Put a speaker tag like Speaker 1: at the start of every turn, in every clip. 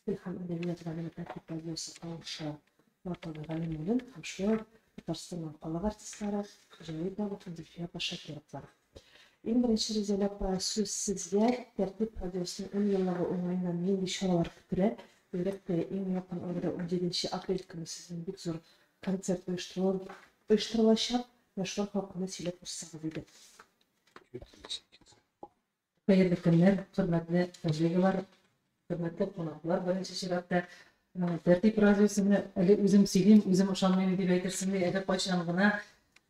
Speaker 1: İlham Edebiyat Galimi Tertip Radyosu Kavuşa Ortada Galiminin Hamşıyor Tatarstan Halk artistlari Cavit Davutov Zülfiya Paşa Keraklar. En birinci rizelep söz sizge Tertip Radyosu'nun 10 yıllığı onayından yeni şaralar kütüre öğretme en yakın olarak 17 April günü sizin bir zor konser uyuşturulacak meşhur halkını silip uçsağız idi. Hayırlı günler, hürmetli tecrübeler, hürmetli konaklar. Birinci şiratda Tertip Radyosu'nu özüm söyleyeyim, özüm uşanmayın diye aytırsın diye edip başlanğına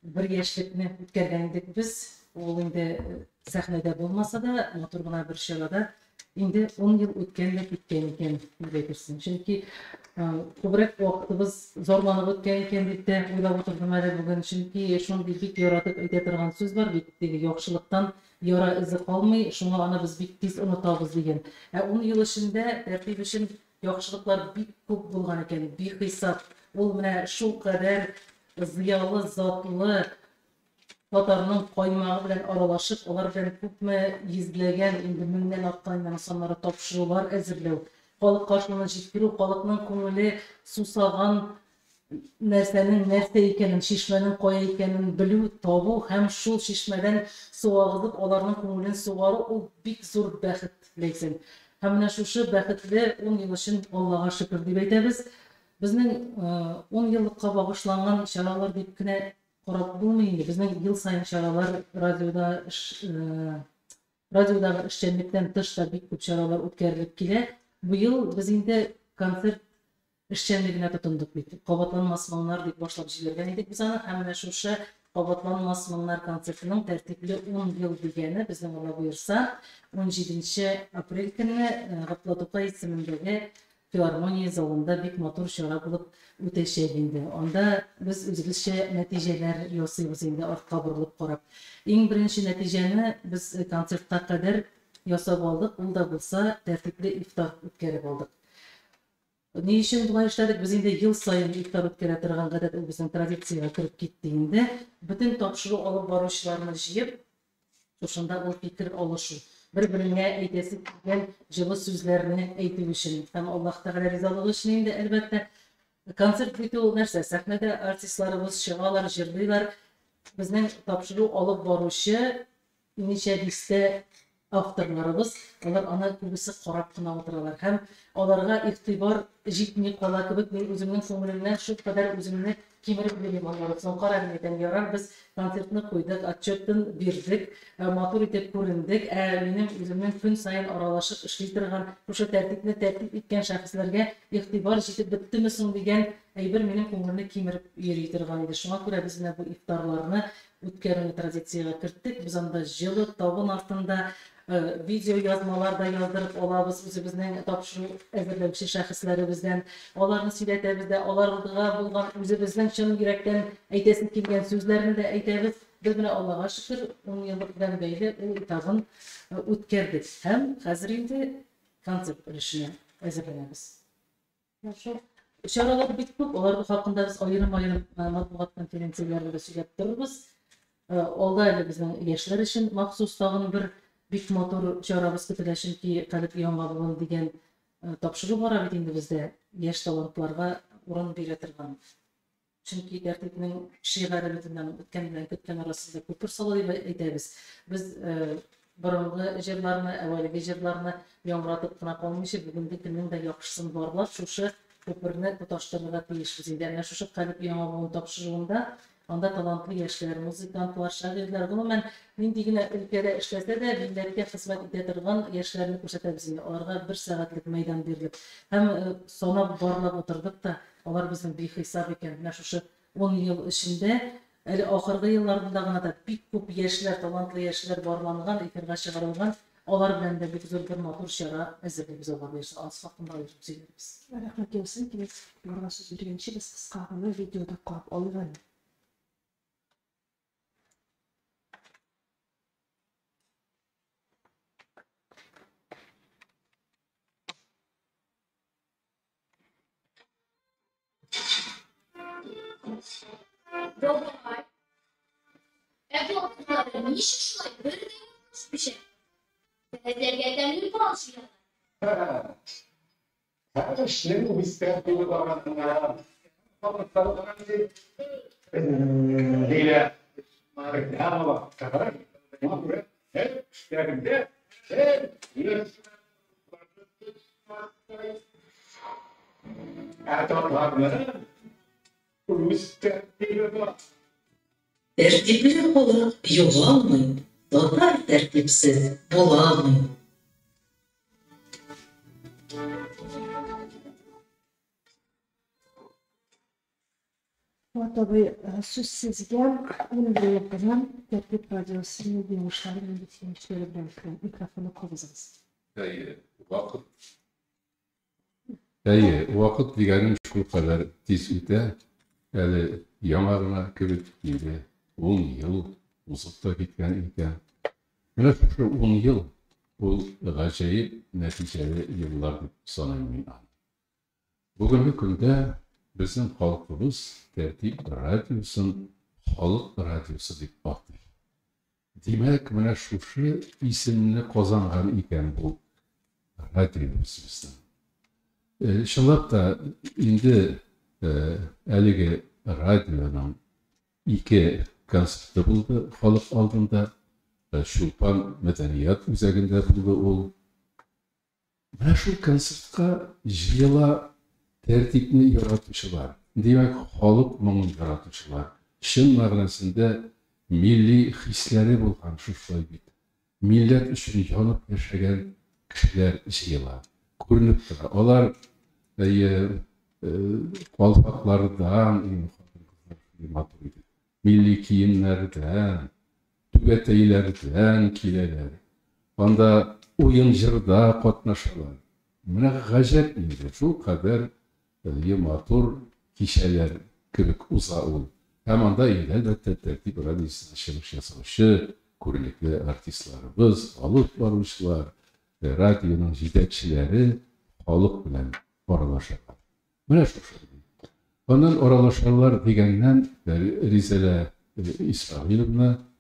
Speaker 1: bir yaşlıkını ötkergendik biz. O indi sahnede bulmasa da, motorguna bir şarada indi 10 yıl ötkenle bitken eken diye aytırsın. Çünkü köbürek vaktimiz zorlanıp ötken eken deyip oylap oturdum hele bugün. Çünkü şunday bit yaratıp ayta turgan söz var, bitdigi yo'qchilikdan yara izi kalmay, şunu ana biz bit tez unutabız degan. 10 yıl içinde tertip için yo'qchiliklar bit ko'p bo'lgan ekan, behisab. Ol mine şu kadar ziyalı, zatlı Tatarının qaymağı bilen aralaşıp, onlar bilen köpme izlegen, indi münden arttan insanlara tapşırılar əzirləu. Xalq qarşılığına жеткирүү, xalqның көңілі susağan нәрсәнең нәрсә икәнен, шишмәнең кая икәнен белү, табу һәм шул шишмәдән су агызып, аларның күңелен сугару ул бик зур бәхет ләйсен. Һәм менә шушы бәхетле 10 ел өчен Аллага шөкер дип әйтәбез. Безнең 10 еллыкка багышланган чаралар дип кенә карап булмый инде. Безнең ел сайын чаралар радиодагы эшчәнлектән тыш та бик күп чаралар үткәрелеп килә. Бу ел без инде концерт эшчәнлегенә тотындык бит. Кабатланмас моңнар дип башлап җибәргән идек без аны. Һәм менә шушы Кабатланмас моңнар концертының тәртипле 10 ел дигәне безнең Алла буерса 17 апрель көнне Гапла Тукай исемендәге филармония залында бик матур чара булып үтәчәк инде. Анда без үзебезчә нәтиҗәләр ясыйбыз инде артка борылып карап. Иң беренче нәтиҗәне без концертка кадәр ясап алдык. Ул да булса тәртипле ифтар үткәреп алдык. Ни өчен булай эшләдек? Без инде ел сайын ифтар үткәрә торган гадәт ул безнең традициягә кереп китте инде. Бөтен тапшыру алып баручыларны җыеп, шушында ул фикер алышу. Bir-birine әйтәсе килгән җылы сүзләрне әйтү өчен һәм Аллаһ Тәгалә ризалыгы өчен инде әлбәттә концерт бит ул нәрсә? Сәхнәдә артистларыбыз чыгалар, җырлыйлар. Безнең тапшыру алып баручы ничә дистә авторларыбыз, алар аны күбесе карап кына утыралар һәм аларга игътибар җитми кала кебек, мин үземнең күңелемнән шу кадәр үземне кимереп йөрим алар. Соң карар итәм, ярар, без концертны куйдык, отчетын бирдек, матур итеп күрендек. Минем үземнең көн сайын аралашып эшли торган, шушы тәртипне тәртип иткән шәхесләргә игътибар җитеп беттеме соң дигән әйбер минем күңелне кимереп йөри торган иде. Шуңа күрә без менә бу ифтарларны үткәрүне традициягә керттек. Без анда җылы табын артында видео язмалар да яздырып алабыз, үзебезнең тапшыру әзерләүче шәхесләребездән. Аларны сөйләтәбез дә, аларга булган үзебезнең чын йөрәктән әйтәсе килгән сүзләрне дә әйтәбез. Без менә Аллага шөкер 10 еллык белән бәйле ул этабын үткәрдек. Һәм хәзер инде концерт өлешенә әзерләнәбез. Чаралар бик күп, алар хакында без аерым-аерым матбугат конференцияләрендә сөйләп торырбыз. Алда әле безнең яшьләр өчен махсус тагын бер бик матур чарабыз көтелә, чөнки калып яңа булган дигән тапшыру бара бит инде бездә яшь талантларга урын бирә торган. Чөнки тәртипнең шигъри битеннән үткән белән көткән арасында күпер сала дип әйтәбез. Без борынгы җырларны, әвәлге җырларны яңратып кына калмыйча, бүгенге көннең дә яхшысын барлап, шушы күперне тоташтырырга тиешбез инде. Әнә шушы калып яңа булган тапшыруында анда талантлы яшьләр, музыкантлар, шагыйрьләр, гомумән нинди генә өлкәдә эшләсә дә, милләткә хезмәт итә торган яшьләрне күрсәтәбез инде. Аларга 1 сәгатьлек мәйдан бирелеп, һәм санап барлап утырдык та, алар безнең бихисап икән. Менә шушы 10 ел эчендә, әле ахыргы елларында гына да бик күп яшьләр, талантлы яшьләр барланган, эфирга чыгарылган. Алар белән дә бик зур бер матур чара әзерләбез Алла бирсә. Аз вакытында аерып сөйләрбез. Рәхмәт ясый, килеп аларга сүз биргәнче без кыска гына видеода карап алган.
Speaker 2: Robot. Bu okullarda niye şişler? Böyle de yapmış bir şey. Belediyelerden bir konuşuyorlar.
Speaker 3: Şimdi bu isterdiği davranışlar, Leyla, Marikana bak, kadar, hep isterinde, Erdoğan'la bu isterdiği
Speaker 4: Tertipli olarak yol almayın. Total tertipsiz bola almayın.
Speaker 5: Tabii söz sizge öyle yapılan Tertip Radyosu'nun dinleyicileri iletişimcileri bilen mikrofonu kovuzunuz.
Speaker 6: Vaqt deganim shu qadar tez o'ta, hali yomag'ina kirib deydi. 10 yil uzoqda ketgan ekan. Mana shu 10 yil bu g'ajoyib natijali yillar deb sanayman. Bugungi kunda bizning xalqimiz Tertip Radiosin xalq radiosi deb ataydi. Demak, mana shu ismni qozongan ekan bu radiomiz bizning. Şunlap da indi әлеге радионың iki konserti buldu. Xalq aldığında Şulpan Medeniyet üzerinde buldu ol. Mana şu konsertga jıyla tertipni yaratmışlar. Demek xalq mının yaratmışlar. Şın mağnasında milli hisleri bulgan şu bit. Millet üçün yanıp yaşayan kişiler jıyla. Görünüp durur. Olar kalpaklardan, milli kiyimlerden, tübeteylerden kileler. Onda oyun jırda katnaşırlar. Mına gajep indi. Şu kadar matur kişiler kibik uza ol. Hem anda elbette Tertip Radyosu'na çıkış yasalışı, görünükli artistlarımız, alıp varmışlar. Radyonun yetekçileri halk bilen oralaşırlar. Mana şu şey. Ondan oralaşırlar degenden Rizele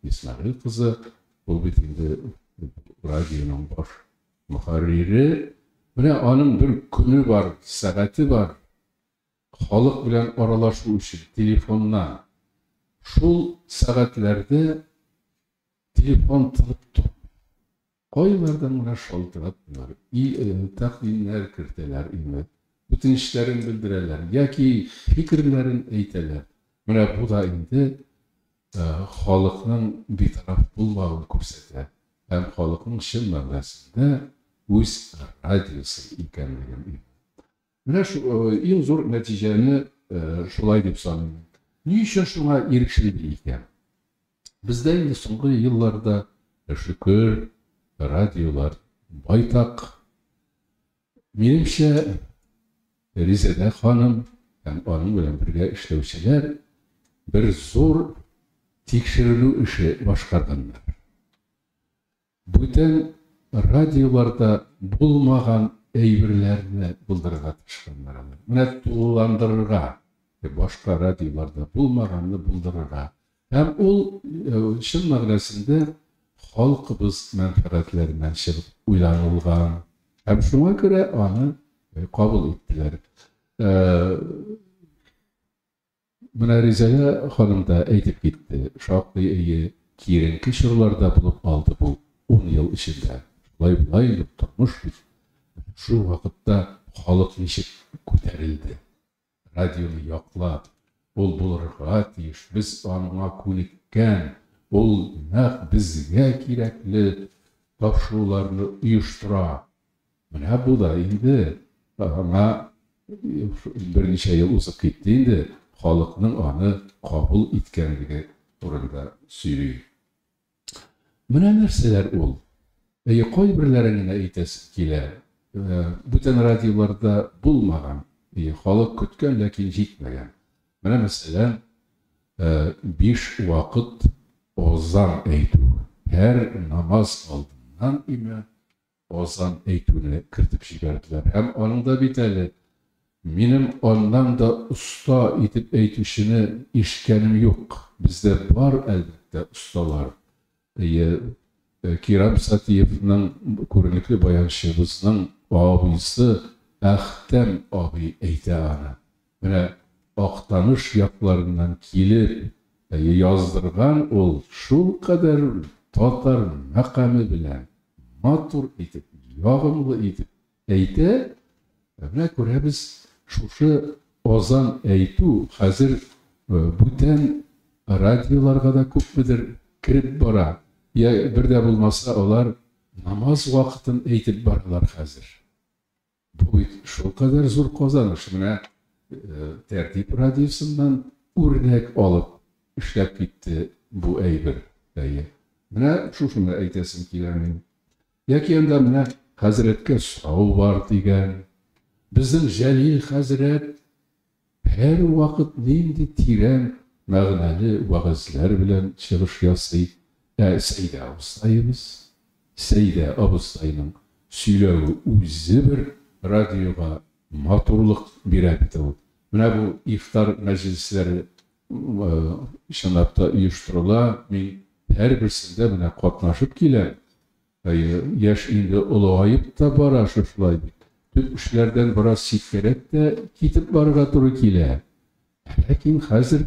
Speaker 6: İsmail kızı, bu bitinde radyonun baş muharriri. Mana onun bir günü var, saati var. Halk bilen oralaşu için telefonla. Şu saatlerde telefon tılıp dur. Koylardan buna şaltırap diyor. Takvimler kırteler imi. Bütün işlerin bildireler. Ya ki fikirlerin eyteler. Buna bu da indi halkın bir taraf bulmağını ko'rsatadi. Hem halkın şın mağnasında o'z radyosu ekanligini. Buna şu en zor neticeni şulay deb sanayman. Ne için şuna erişildi ekan? Bizde endi so'nggi yillarda şükür radyolar baytak. Menimcha Rize'de hanım, yani onun bilen birge işlevçiler bir zor tekşirilu işi başkardanlar. Bütün radyolarda bulmagan eybirlerini bildirga tırışkanlar. Mine tuğulandırırga, başka radyolarda bulmaganını bildirga. Hem ol şın mağnasında halkımız menfaatlerinden çıkıp uylanılgan. Hem şuna göre onu kabul ettiler. Buna Rizale hanım da eytip gitti. Şaklı iyi kirenki şırlarda bulup aldı bu 10 yıl içinde. Lay tutmuş. Şu vakitte halk nişik ko'tarildi. Radyonu yoklap, ol bulurga tiyiş. Biz onunla ko'nikkan. Ol naq bizga kerakli topshiruvlarni uyushtura. Mana bu da endi ona bir necha yil o'zib ketdi endi xalqning onu qabul etganligi o'rinda suyuy. Mana narsalar ol. Qo'y birlaringni aytasiz kelar. Bütün radyolarda bulmagan, xalq kutgan lekin yetmagan. Mana masalan 5 vaqt ozan eytu. Her namaz aldığından ime ozan eytuni kırtıp çıkardılar. Hem onun da biteli. Benim ondan da usta etip eytüşünü işkenim yok. Bizde var elbette ustalar. Kiram Satiyev'nin, görünükli bayan şehrimizin abisi Әхтәм абый әйтә аны. Менә Актаныш якларыннан килеп яздырган ул шул кадәр татар мәкаме белән матур итеп, ягымлы итеп әйтә. Менә күрәбез, шушы азан әйтү хәзер бүтән радиоларга да күпмедер кирип бара. Я бердә булмаса алар намаз вакытын әйтеп баралар хәзер. Бу бит шул кадәр зур казаныш. Менә Тәртип радиосыннан үрнәк алып эшләп китте бу әйбер. Менә шушыны әйтәсем килә мин. Яки анда менә хәзрәткә сорау бар дигән. Безнең Җәлил хәзрәт һәр вакыт нинди тирән мәгънәле вәгазьләр белән чыгыш ясый. Сәйдә абыстайның сөйләүе үзе бер радиога матурлык бирә бит ул. Менә бу ифтар мәҗлесләре чынлап та оештырыла. Мин һәрберсендә менә катнашып киләм. Яшь инде олыгаеп та бара шулай бит. Төп эшләрдән бераз ситкәрәк тә китеп барырга туры килә. Ләкин хәзер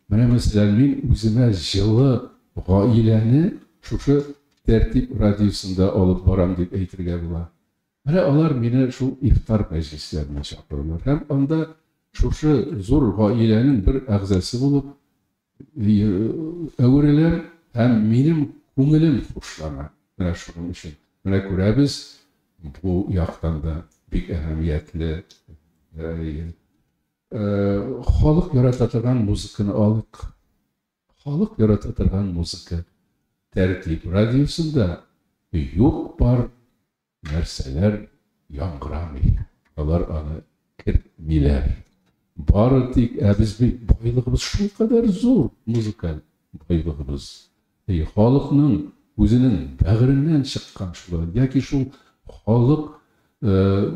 Speaker 6: менә мәсәлән мин үземә җылы гаиләне шушы Тәртип радиосында алып барам дип әйтергә була. Менә алар мине шул ифтар мәҗлесләренә чакыралар. Һәм анда шушы зур гаиләнең бер әгъзасы булып әвереләр һәм минем күңелем хушлана. Менә шуның өчен. Менә күрәбез, бу яктан да бик әһәмиятле халык ярата торган музыканы алык. Халык ярата торган музыка Тәртип радиосында юк бар нәрсәләр яңгырамый. Алар аны кертмиләр. Бары тик без бит байлыгыбыз шул кадәр зур музыкаль байлыгыбыз. Халыкның үзенең бәгыреннән чыккан шулай. Яки шул халык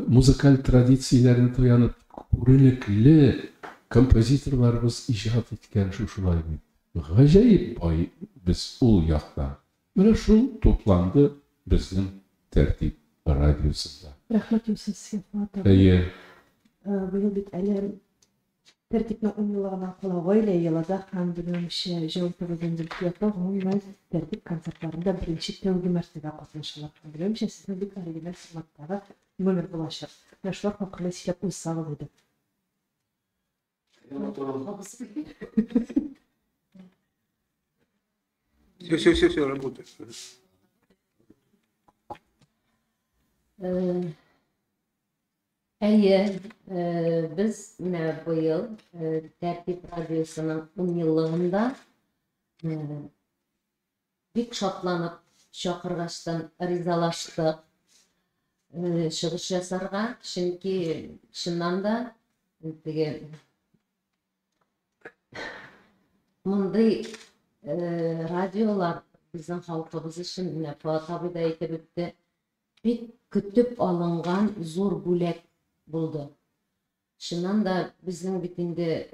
Speaker 6: музыкаль традицияләренә таянып күренекле композиторларыбыз иҗат иткән шулай бит. Гаҗәеп бай без ул якта. Менә шул тупланды безнең Тәртип радиосында.
Speaker 5: Рәхмәт сезгә, Фатих. Быел бит әле Тәртипнең 10 еллыгына кала гаилә елада һәм белемчә җаваплылыгын җилкәтә гомумән Тәртип концертларында беренче тәүге мәртәбә катнашалар. Белемчә сезнең бик оригиналь форматтагы номер булачак. Менә шулар хакында сөйләп уйсагыз иде.
Speaker 7: Все, работает.
Speaker 8: Әйе, без менә быел Тәртип радиосының 10 еллыгында бик шатланып чакыргачтан ризалаштык чыгыш ясарга, чөнки чыннан да мондый радиолар безнең халкыбыз өчен менә Фатих да әйтеп үтте, бик көтеп алынган зур бүләк булды. Чыннан да безнең бит инде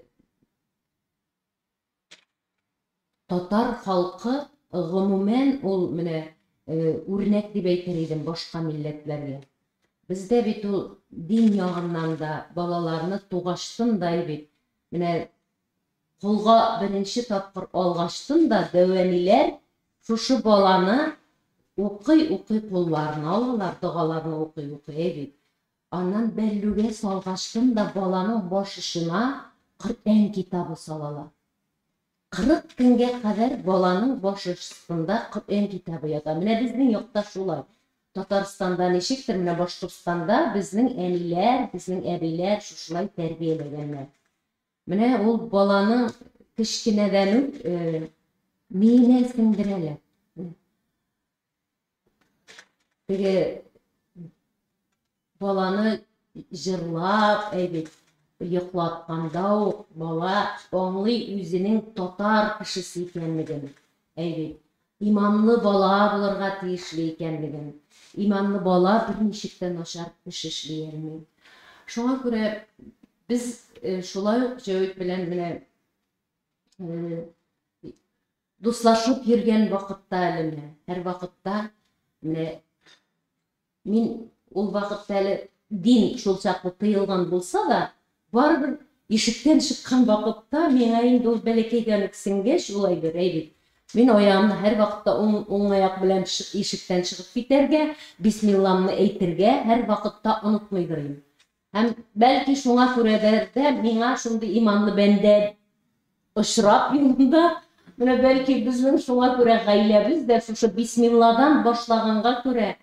Speaker 8: татар халкы гомумән ул менә үрнәк дип әйтер идем башка милләтләргә. Бездә бит ул дин ягыннан да балаларны тугаштын да бит. Менә Кулга беренче тапкыр алгаштын да дәвәниләр шушы баланы укый кулларына алалар, дугаларны укый бит. Аннан бәллүгә салгаштын да баланың баш ишына Коръән китабы салалар. 40 көнгә кадәр баланың баш ишында Коръән китабы ята. Менә безнең якта шулай. Татарстанда ничектер, менә Башкортстанда безнең әниләр, безнең әбиләр шушылай тәрбияләгәннәр. Менә ул баланың кечкенәдән үк миенә сеңдерәләр. Теге баланы җырлап, йоклатканда ук бала аңлый үзенең татар кешесе икәнлеген. Иманлы бала булырга тиешле икәнлеген. Иманлы бала берничектән начар эш эшли алмый. Шуңа күрә без шулай ук җавап белән менә дуслашып йөргән вакытта әле менә һәр вакытта менә мин ул вакытта әле din шул чаклы тыйылган булса да, барыбер ишектен чыккан вакытта миңа инде ул бәләкәйгән сеңгәч улайдыр, әйбит. Мин аягымны һәр вакытта уң аяк белән ишектән чыгып китәргә, бисмилламны әйтергә һәр вакытта онытмыйдыр идем. Һәм бәлки шуңа күрәдер дә миңа шундый иманлы бәндә очрап юлында, менә бәлки безнең шуңа күрә гаиләбез дә шушы бисмилладан башлаганга күрә,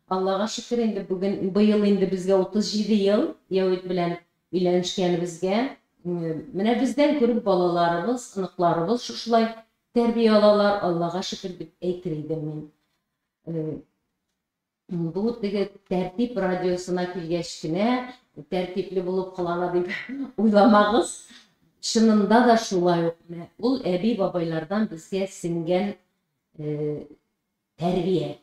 Speaker 8: Аллага шөкер инде бүген быел инде безгә 37 ел Яуит белән өйләнешкәнебезгә. Менә бездән күреп балаларыбыз, ыныкларыбыз шушылай тәрбия алалар, Аллага шөкер дип әйтер идем мин. Бу теге тәртип радиосына килгәч кенә тәртипле булып калала дип уйламагыз. Чынында да шулай ук. Ул әби бабайлардан безгә сеңгән тәрбия.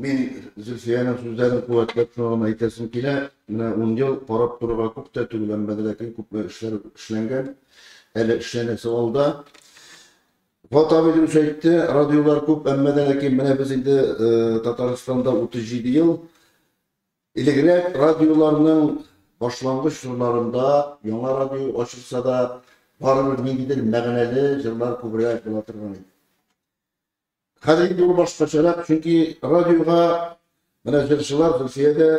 Speaker 9: Мен Зөлфияның сүзләрен куәтләп шуны әйтәсем килә. Менә 10 ел карап торырга күп тә түгел, ләкин күп эшләр эшләнгән. Әле эшләнәсе алда. Фатабый дөрес әйтте, радиолар күп, әмма ләкин менә без инде Татарстанда 37 ел илегрәк радиоларның башлангыч елларында яңа радио ачылса да барыбер ниндидер мәгънәле җырлар күбрәк була торган иде. Хәзер инде ул башкачарак, чөнки радиога менә җырчылар Зөлфиядә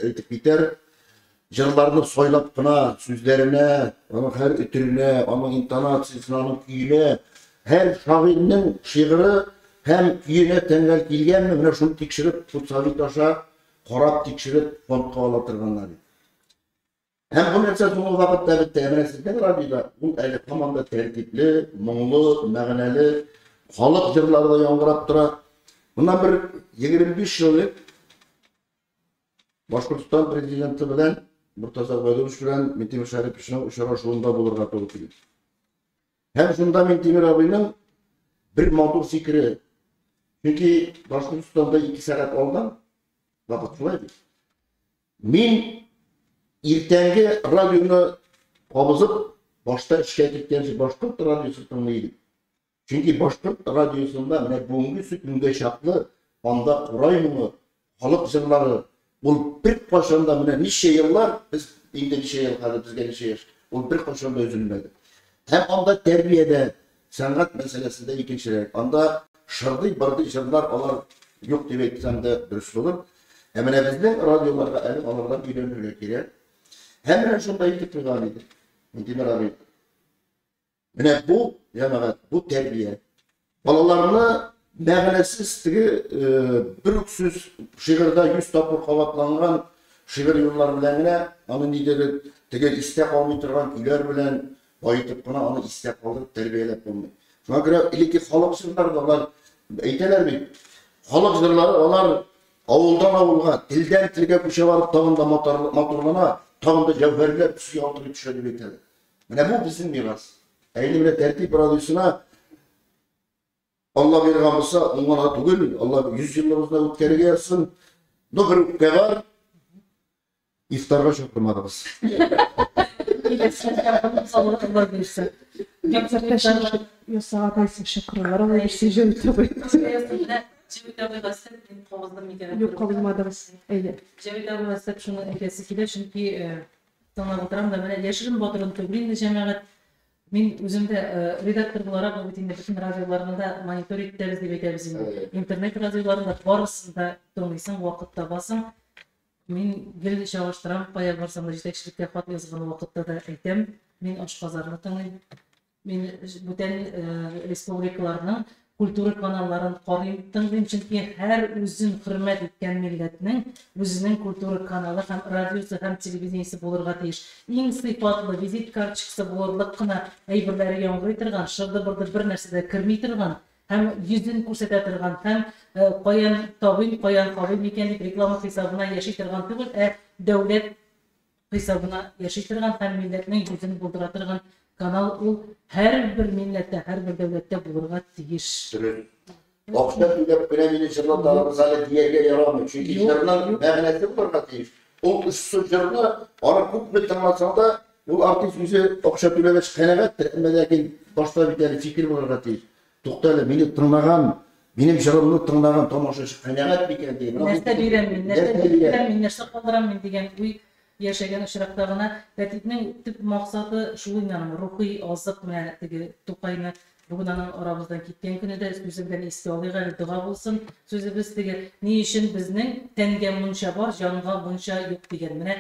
Speaker 9: әйтеп китәр, җырларны сайлап кына сүзләренә, аның һәр үтеренә, аның интонациясенә, аның көенә, һәр шагыйрьнең шигыре һәм көенә тәңгәл килгәнме, менә шуны тикшереп, Кутсавит аша карап тикшереп фондка ала торганнар. Һәм бу нәрсә соңгы вакытта бетте, менә сездән радиода ул әле команда тәртипле, моңлы, мәгънәле халык җырлары да яңгырап тора. Моннан бер 25 ел Башкортстан президенты белән Муртаза Гайдарович белән Минтимер Шәриповичның очрашуында булырга туры килде. Һәм шунда Минтимер абыйның бер матур фикере. Чөнки Башкортстанда 2 сәгать алдан вакыт шулай. Мин иртәнге радионы кабызып, башта эшкә киткәнче Башкорт радиосы тыңлый. Чөнки Башкорт радиосында менә бүгенге көнгә чаклы анда Курай моңы, халык җырлары ул бер кашанда менә ничә еллар, без инде ничә ел хәзер безгә ничә яшь, ул бер кашанда өзелмәде. Һәм анда тәрбиядә, сәнгать мәсьәләсендә икенчерәк. Анда шырдый, бырдый җырлар алар юк дип әйтсәм дә дөрес булыр. Ә менә безнең радиоларга әле алардан өйрәнергә кирәк. Һәм менә шунда әйтеп куйган иде. Минтимер абый. Менә бу җәмәгать, бу тәрбия. Балаларны мәгънәсез теге бер үк сүз шигырьдә 100 тапкыр кабатланган шигырь юллары белән генә аны нидер теге истә калмый торган көйләр белән баетып кына аны истә калдырып тәрбияләп булмый. Шуңа күрә илеке халык җырлары да алар әйтәләр бит. Халык җырлары алар авылдан авылга, телдән телгә күчә барып тагын да матурлана, тагын да җәвһәрләр төсгә алтырып төшә дип әйтәләр. Менә бу безнең мирас. Әйли менә тәртип радиосына Allah bергән булса, уңгана түгел, Allah 100 елларыбызда үткәрергә ярсын. Ну бер үпкә бар. Ифтарга чакырмадыгыз.
Speaker 5: Yok kavuzmadınız. Öyle.
Speaker 1: Җәмәгать васап шуны әйтәсе килә, чөнки тыңлап утырам да менә яшерен батырын түгел инде җәмәгать. Мин үземдә редактор буларак бит инде бөтен радиоларында мониторинг итәбез дип әйтәбез инде. Интернет радиоларында барысында тыңлыйсың, вакыт табасың. Мин гел чагыштырам, кая барсам да җитәкчелеккә хат язган вакытта да әйтәм, мин ашказарны тыңлыйм. Мин бүтән республикаларның культура каналларын карыйм, тыңлыйм, чөнки һәр үзен хөрмәт иткән милләтнең үзенең культура каналы һәм радиосы һәм телевидениесе булырга тиеш. Иң сыйфатлы визит карточкасы булырлык кына әйберләре яңгырый торган, шырды-бырды бер нәрсәдә керми торган һәм йөзен күрсәтә торган һәм каян табыйм, каян кабыйм икән дип реклама хисабына яши торган түгел, дәүләт хисабына яши торган һәм милләтнең йөзен булдыра торган канал ул һәрбер милләттә, һәрбер дәүләттә булырга тиеш.
Speaker 9: Акча түләп кенә мине җырлатабыз әле дияргә ярамый. Чөнки җырлар мәгънәсе булырга тиеш. Ул үсү җырлы, аны күпме тыңласаң да, ул артист үзе акча түләгәч канәгатьтер, әмма ләкин башта бит әле фикер булырга тиеш. Туктале, мине тыңлаган benim jırымны тыңдаған тамашашы қанағат бекен деймін.
Speaker 1: Нәрсә бирәм мин, нәрсә бирәм мин, нәрсә калдырам мин дигән уй яшәгән очракта гына тәртипнең төп максаты шул инде, рухи азык менә теге Тукайны бүген аның арабыздан киткән көне дә сүзе белән искә алыйк әле, дуга булсын. Сүзебез теге ни өчен безнең тәнгә мунча бар, җанга мунча юк дигән. Менә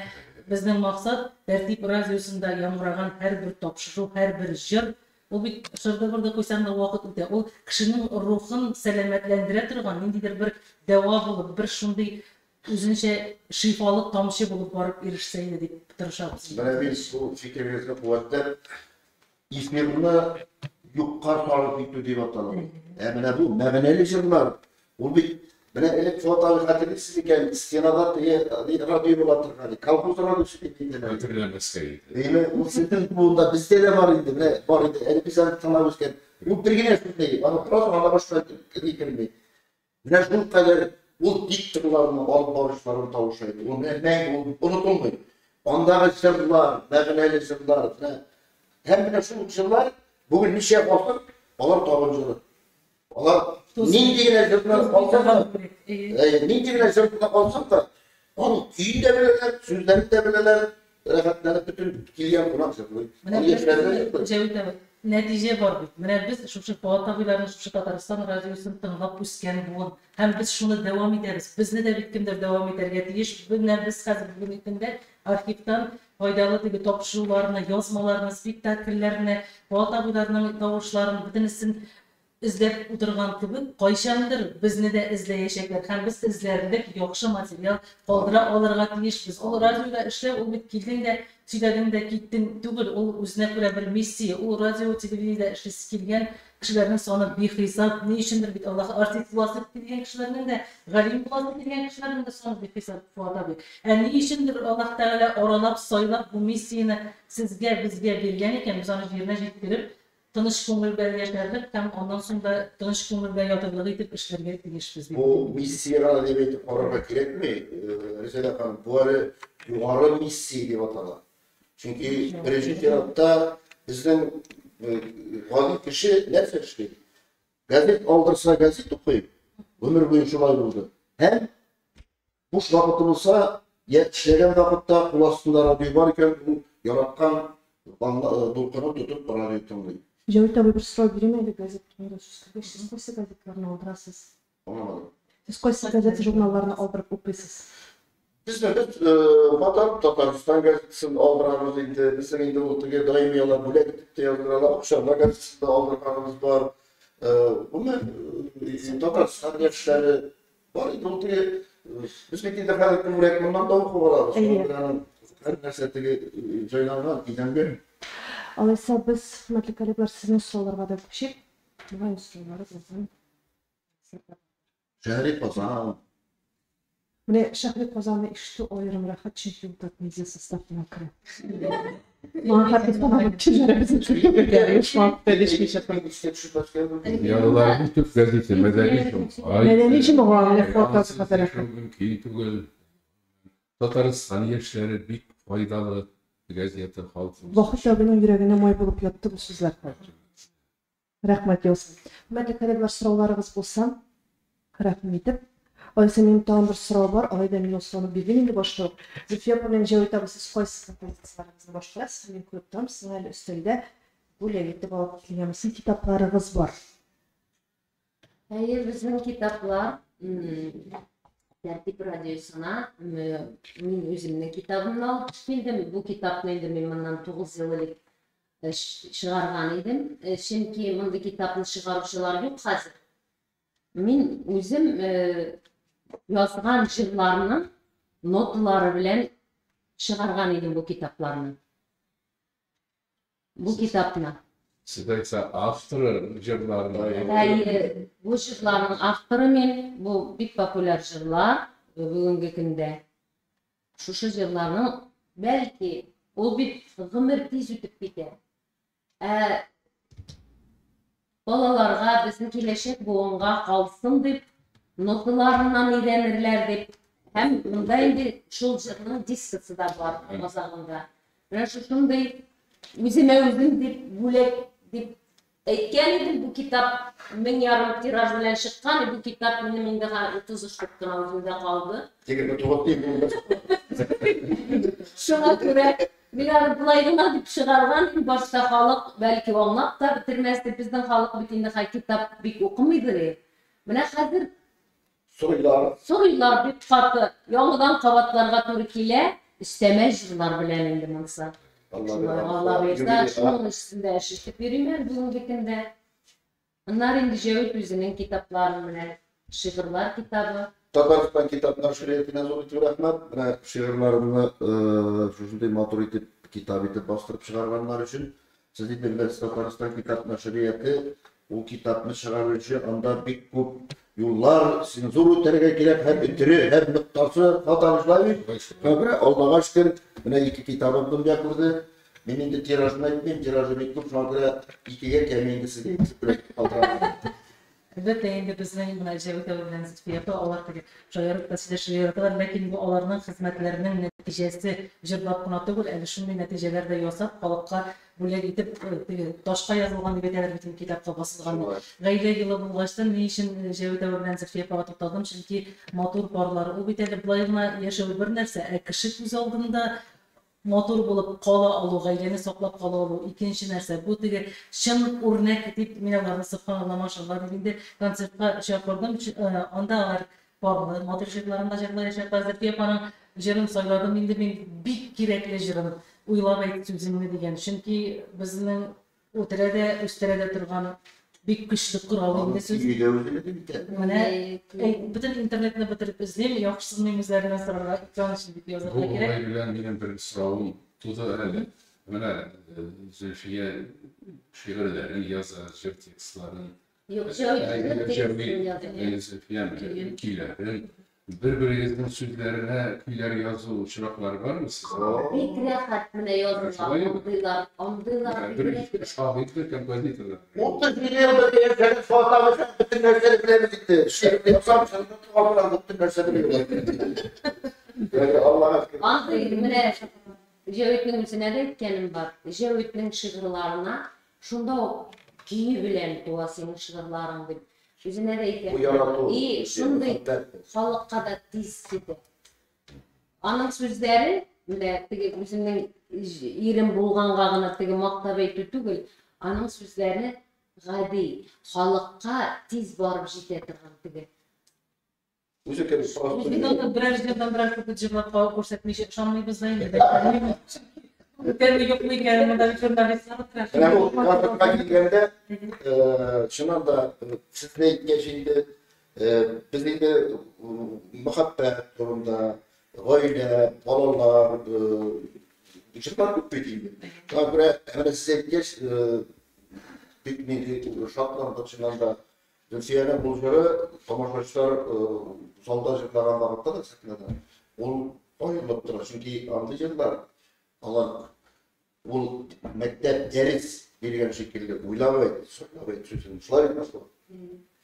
Speaker 1: безнең максат тәртип радиосында яңгыраган һәрбер тапшыру, һәрбер җыр, ул бит шырды-бырды куйсаң да вакыт үтә. Ул кешенең рухын сәламәтләндерә торган ниндидер бер дәва булып, бер шундый үзенчә шифалы тамчы булып барып ирешсә иде дип тырышабыз.
Speaker 9: Менә biz bu fikirlerine kuvvetler İzmir'de yukarı sarıp gitti diye batalım. Menə bu məbənəli jırlar. Ol bir menə elə fotoğraf xatırlısınız ikən stenada radyo olatırdı. Kolxoz radyosu deyildi.
Speaker 6: Hatırlamasaydı.
Speaker 9: Eyni o sizin bunda bizde de var idi. Menə var idi. Elə biz onu tanımışkən bu birgine şunday. Ana prosto ana başqa deyildi. Menə şu kadar o diktorlarını alıp barışlarını tavuşaydı. Onu mən unutulmayın. Ondağı jırlar, məbənəli jırlar. Hem menə şu jırlar bugün bir şey yapalım. Onlar tabancılar. Onlar nindigine zırhına kalsak da, nindigine zırhına kalsak da, onun köyünü de bilirler, sözlerini de bilirler, refatlarını bütün kilyan kunak zırhlı.
Speaker 1: Cevdet netice var bit. Menə biz şu Fuat abilərin şu Tataristan radiosunu tınlap üskən buğun. Hem biz şunu devam ederiz. Biz ne de bitkindir devam ederge deyiş. Menə biz hazır bugün ikinde arxivdan faydalı gibi topşularını, yazmalarını, spektakellerini, Fuat abilərinin tavuşlarını, bütünüsün izlep oturgan gibi kayşandır bizni de izleyecekler. Hem biz izlerdik yokşu materyal kaldıra alırga tiyişbiz. O radyoda işlev o bit kildiğinde söyledinde gittin tügül o üzerine göre bir missiye. O radyo televizyonda işlesi kilgen kişilerin sonu bir hesap ne içindir bit Allah artikulasılık diyen kişilerin de galim bulasılık diyen kişilerin de sonu bir hesap Fuat abi. Ne içindir Allah Teala oralap soylap bu missiyini sizge bizge bergen iken biz onu yerine jetkirip tanış kömürler yaşardık, hem ondan sonra tanış kömürler yatırlığı edip işlerge girişimiz.
Speaker 9: Bu missiyalar demeydi kararga gerek mi? Mesela Hanım, bu ara yukarı missiya diye atalım. Çünkü birinci cevapta bizden vali kişi ne seçti? Gazet aldırsa gazet okuyup, ömür boyu şulay buldu. Hem boş vakıtı olsa, işlegen vakitte kul aslında radyo varken bu yaratkan dulkunu tutup radyo tınlıyor.
Speaker 5: Cevdet abi bir soru bireyim gazet tutuyorsunuz. Siz koysa gazetlerini aldırasınız.
Speaker 9: Anlamadım.
Speaker 5: Siz koysa gazete jurnallarını aldırıp okuyasınız.
Speaker 9: Biz de Vatan Tataristan gazetesini aldırarız indi. Bizim indi oturuyor daimiyalar bule gidip de yazdırarlar. Akşamlar gazetesinde aldırarımız var. Bunlar Tataristan yaşları var indi oturuyor. Biz bir de Fərqli Mürekmandan da okuvararız. Her nesleteki caylanlar giden benim.
Speaker 5: Alaysa biz hürmetli kolegler sizin sorularga da köşüp, nima soruları bizden.
Speaker 9: Şehri Kazan.
Speaker 5: Mine Şahri Kazan'da işte oyarım rahat çempionat medya sastafına kire. Bana hakikaten alıp çizere bizim çok geliyor şu an paylaşmış yapalım.
Speaker 6: Yaralar bir tür gazete, medeni şum.
Speaker 5: Medeni şum var, ne fotoğrafı kadar.
Speaker 6: Mümkün tügül. Tataristan yaşları bir faydalı gazete halkımız.
Speaker 5: Vakit abinin yüreğine may bulup yattı bu sözler. Rahmet olsun. Hürmetli kolegler sorularınız bulsam, rahmet edip. Oysa benim tağım bir soru var, ayda men onu bilgin indi başlayalım. Zülfiye bilen Cevdet abi siz koysiz pozitsiyalarınızı başlayasınız. Ben koyuptam, sizin öyle üstünde bu levette balıp kilgemizin kitaplarınız var.
Speaker 8: Hayır, bizim kitaplar Tertip Radyosu'na men özümün kitabını alıp geldim. Bu kitapni endi men bundan 9 yıl elek çıgargan edim. Çünkü mındı kitapni çıgaruşçular yok hazır. Men özüm yazgan jırlarının notları bilen çıgargan edim bu kitaplarını. Bu kitapni.
Speaker 6: Siz ise avtırı jırlarını.
Speaker 8: Hayır, bu jırların avtırı men, bu bir popüler jırlar bugünkü günde. Şuşu jırlarının belki o bir gımır tez ötüp biter. Balalarga bizim kileşek boğunga kalsın dep, notalarından öğrenirler dep. Hem bunda endi şol jırının diskisi da var mazagında. Ben şunday özüme özüm dep, bulek dep Әйткән идем, bu kitap 1000 yarım tiraj белән чыккан, bu kitap минем инде 33 штук кына үзендә калды.
Speaker 9: Тегерме тугып дейм.
Speaker 8: Шуңа күрә мин аны булай гына дип чыгарган, башта халык бәлки аңлап та бетермәс дип, безнең халык бит инде китап бик укымыйдыр. Менә хәзер Sorular bir katı, yoldan kavatlarga doğru kile, isteme jırlar bilen indi mınsa. Allah versa, şunun üstünde eşitlik verimler bunun dikinde. Onlar indi Cevit Üzü'nün kitaplarını bilen, şiirler kitabı.
Speaker 9: Tataristan kitaplar şiriyetine zor etip rahmet. Bana şiirlarını şuşunday motor etip, kitap etip bastırıp çıkarganlar için siz de biliriz Tataristan kitaplar şiriyeti o kitapını çıkarır için anda bir көп yollar senzur öterge gerek hem ütürü hem nıktası hatanışlar Köbre Allah'a şükür bana iki kitabımdan yakırdı. Benim de tirajını etmeyeyim, tirajı bekliyorum. Şu an kadar ikiye kemiyendisi değil.
Speaker 1: Elbette endi bizning buna Cevit bilan Zülfiyaga ular shoirlik tashlashlayotganlar, lekin bu ularning xizmatlarining natijasi jirdab qana tugul, ana shunday natijalarda yasab xalqqa bo'lak etib toshqa yozilgan deb aytadilar bütün kitobga bosilgan. G'ayla yili bo'lg'achdan men uchun Cevit bilan Zülfiyaga to'xtaldim, chunki motor borlari u bitadi bulayma yashash bir narsa, kishi ko'z oldinda motor bo'lib qola olu, g'aylani saqlab qola olu, ikkinchi narsa bu tege shin o'rnak deb men ularni subhanalloh mashallah deganda konsertga ishga qo'ydim, onda ular bordi, motorchiklarimda yashayapti, Zülfiyaning jirin sayladim, endi men bik kerakli jirin o'ylab aytib so'zimni degan, chunki bizning o'tirada ustarada turgan bik kuchli qurol endi so'z. Mana bütün internetni bitirib izlayim, yo'qsiz mimizlarni so'rarga ekran uchun deb yozarlar kerak.
Speaker 6: Bu bilan benim bir sorum tutu öyle. Mana Zülfiye şiirlerin yazar, tekstlerin
Speaker 8: Yok,
Speaker 6: Zülfiye'nin kilerin birbirinizin sözlerine küyler yazılı çıraklar var mı sizin?
Speaker 8: bir rahat mı yazdılar, andılar.
Speaker 6: Bir şahit ve kompozitörler.
Speaker 9: Mutlu videoda diye senin fotoğrafın bütün dersleri bilemedikti. Şiirli yapsam sen bütün dersleri bilemedikti. Yani Allah'a şükür.
Speaker 8: Andılar, mene Cevit'in üstüne de etkenim var. Cevit'in şiirlarına şunda o kiyi bilen doğasının şiirlarını bil. Yüzüne de etkenim.
Speaker 9: Bu yaratı.
Speaker 8: İyi, şunday halkka da tizsidi. Anın sözleri, bizimden irim bulğanğağına maqtab aytı tügül, anın sözleri gadi, halkka tiz barıp jete turgan tügül.
Speaker 9: O'sha kabi
Speaker 1: Biz onda birer yerden birer kutu cıvlap ko'rsatmish ishonmaymiz endi. Termi yo'q ekan, bunda jurnalistlar
Speaker 9: Yani bu konsertga kelganda şundan da siz ne aytgan biz endi muhabbat turumda oila, bolalar, chiqib ketdi. To'g'ri, mana siz aytgan piknik şartlarda şundan da Zülfiye'nin buluşları tomoshachilar solda jırlagan vaqtda da sahnada ol oyulib turadi. Chunki anlayacaklar Allah ol maktab ders bergan shekilli o'ylab aytdi, so'ylab aytdi, shunday emas bu.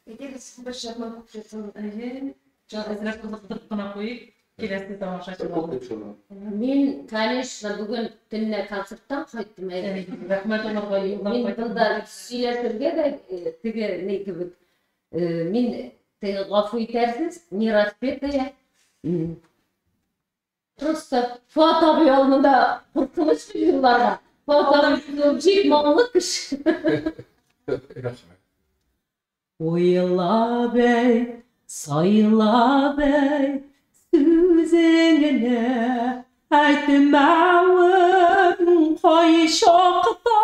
Speaker 1: Eğer siz başarılı olursanız, ezrek kızıktırıp kına koyup, kelesi tomoshachilar oldu.
Speaker 8: Men, конечно, bugün tünne konserttan qaytdim.
Speaker 1: Rahmat ularga
Speaker 8: Men bunda süйләшергә дә теге не кебек. Мен гафу итәрсез, не распетая. Просто Fuat abi yolunda kurtuluş yıllarga. Fuat abi çok mallı kış. Oyla bey, sayla bey, sözüne aytmağın koyşokta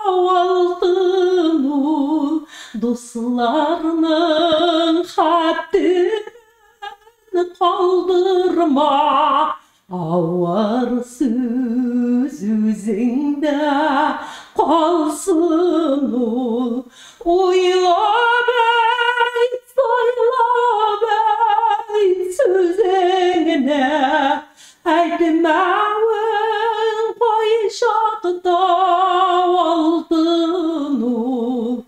Speaker 8: altın ol. Dostlarının hattını kaldırma, ağır söz yüzünde kalsın ol. Uyla bey, sayla bey, sözüne aytmağın koyşakta altın ol.